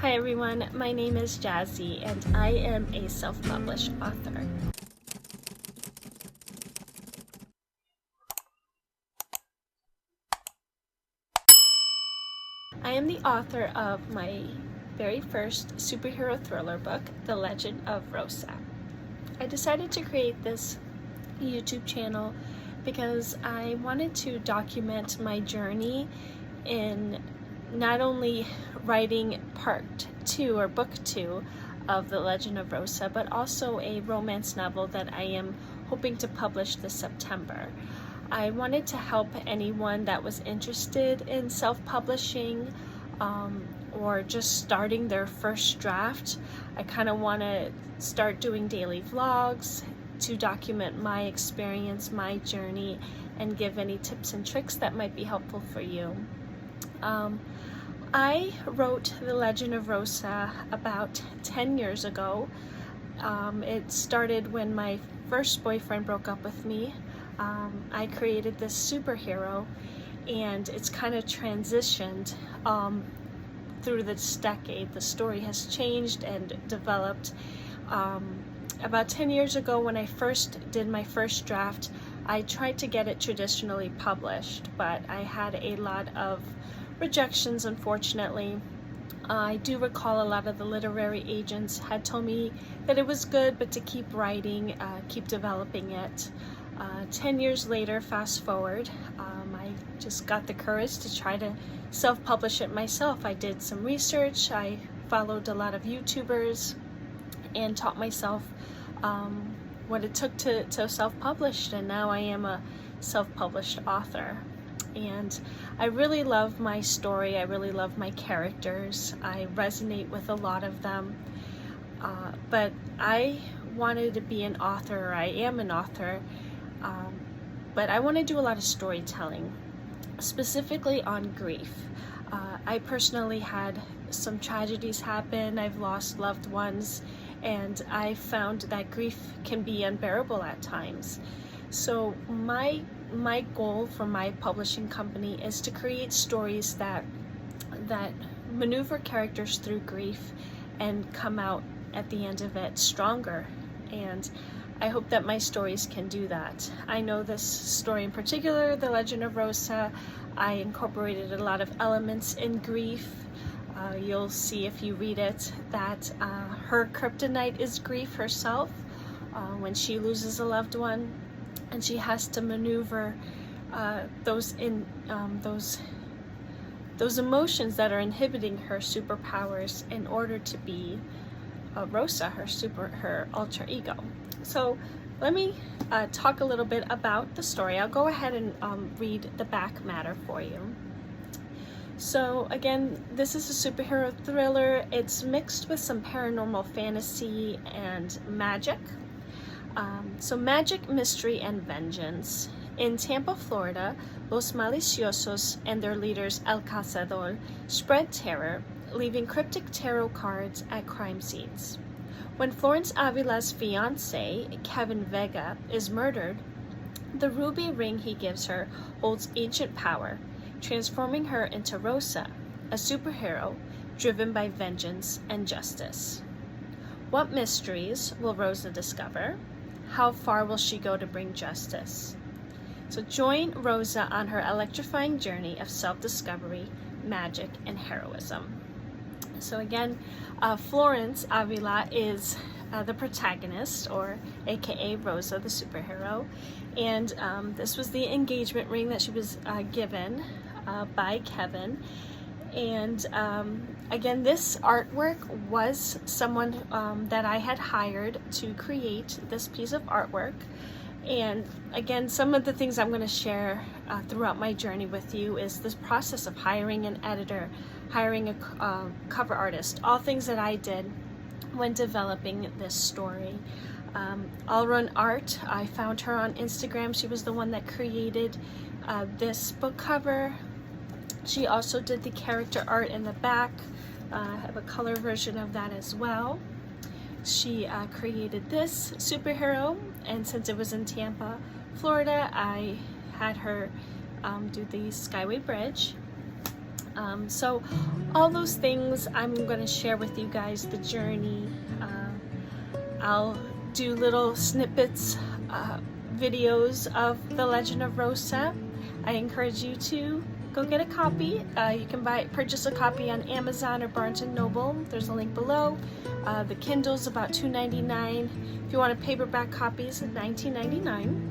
Hi everyone, my name is Jazzy and I am a self-published author. I am the author of my very first superhero thriller book, The Legend of Rosa. I decided to create this YouTube channel because I wanted to document my journey in not only writing part 2 or book 2 of The Legend of Rosa, but also a romance novel that I am hoping to publish this September. I wanted to help anyone that was interested in self-publishing or just starting their first draft. I kind of want to start doing daily vlogs to document my experience, my journey, and give any tips and tricks that might be helpful for you. I wrote The Legend of Rosa about 10 years ago. It started when my first boyfriend broke up with me. I created this superhero, and it's kind of transitioned through this decade. The story has changed and developed. About 10 years ago, when I first did my first draft, I tried to get it traditionally published, but I had a lot of rejections, unfortunately. I do recall a lot of the literary agents had told me that it was good, but to keep writing, keep developing it. 10 years later, fast forward, I just got the courage to try to self-publish it myself. I did some research, I followed a lot of YouTubers, and taught myself what it took to self-publish, and now I am a self-published author. And I really love my story, I really love my characters, I resonate with a lot of them, but I wanted to be an author, or I am an author, but I want to do a lot of storytelling, specifically on grief. I personally had some tragedies happen, I've lost loved ones, and I found that grief can be unbearable at times. So my goal for my publishing company is to create stories that maneuver characters through grief and come out at the end of it stronger, and I hope that my stories can do that. I know this story in particular, The Legend of Rosa, I incorporated a lot of elements in grief. You'll see if you read it that her kryptonite is grief herself, when she loses a loved one, and she has to maneuver those emotions that are inhibiting her superpowers in order to be Rosa, her alter ego. So let me talk a little bit about the story. I'll go ahead and read the back matter for you. So again, this is a superhero thriller. It's mixed with some paranormal fantasy and magic. So magic, mystery, and vengeance. In Tampa, Florida, Los Maliciosos and their leaders El Cazador spread terror, leaving cryptic tarot cards at crime scenes. When Florence Avila's fiancé, Kevin Vega, is murdered, the ruby ring he gives her holds ancient power, transforming her into Rosa, a superhero driven by vengeance and justice. What mysteries will Rosa discover? How far will she go to bring justice? So join Rosa on her electrifying journey of self-discovery, magic, and heroism. So again, Florence Avila is the protagonist, or aka Rosa, the superhero, and this was the engagement ring that she was given by Kevin. And again, this artwork was someone that I had hired to create this piece of artwork. And again, some of the things I'm going to share throughout my journey with you is this process of hiring an editor, hiring a cover artist, all things that I did when developing this story. All Run Art, I found her on Instagram. She was the one that created this book cover. She also did the character art in the back. I have a color version of that as well. She created this superhero, and since it was in Tampa, Florida, I had her do the Skyway Bridge. So all those things I'm going to share with you guys, the journey. I'll do little snippets, videos of The Legend of Rosa. I encourage you to go get a copy. You can purchase a copy on Amazon or Barnes & Noble. There's a link below. The Kindle's about $2.99. If you want a paperback copy, it's $19.99.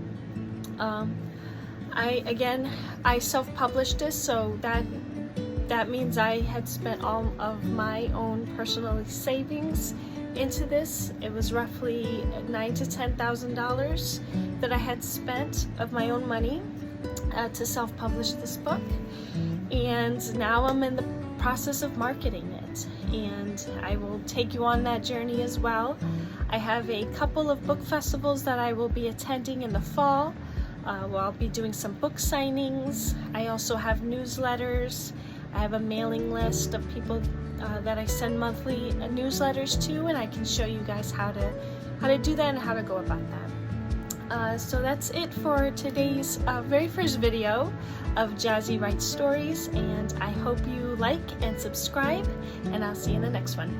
I self-published this, so that means I had spent all of my own personal savings into this. It was roughly $9,000 to $10,000 that I had spent of my own money to self-publish this book, and now I'm in the process of marketing it, and I will take you on that journey as well. I have a couple of book festivals that I will be attending in the fall, where I'll be doing some book signings. I also have newsletters. I have a mailing list of people that I send monthly newsletters to, and I can show you guys how to do that and how to go about that. So that's it for today's very first video of Jazzy Writes Stories, and I hope you like and subscribe, and I'll see you in the next one.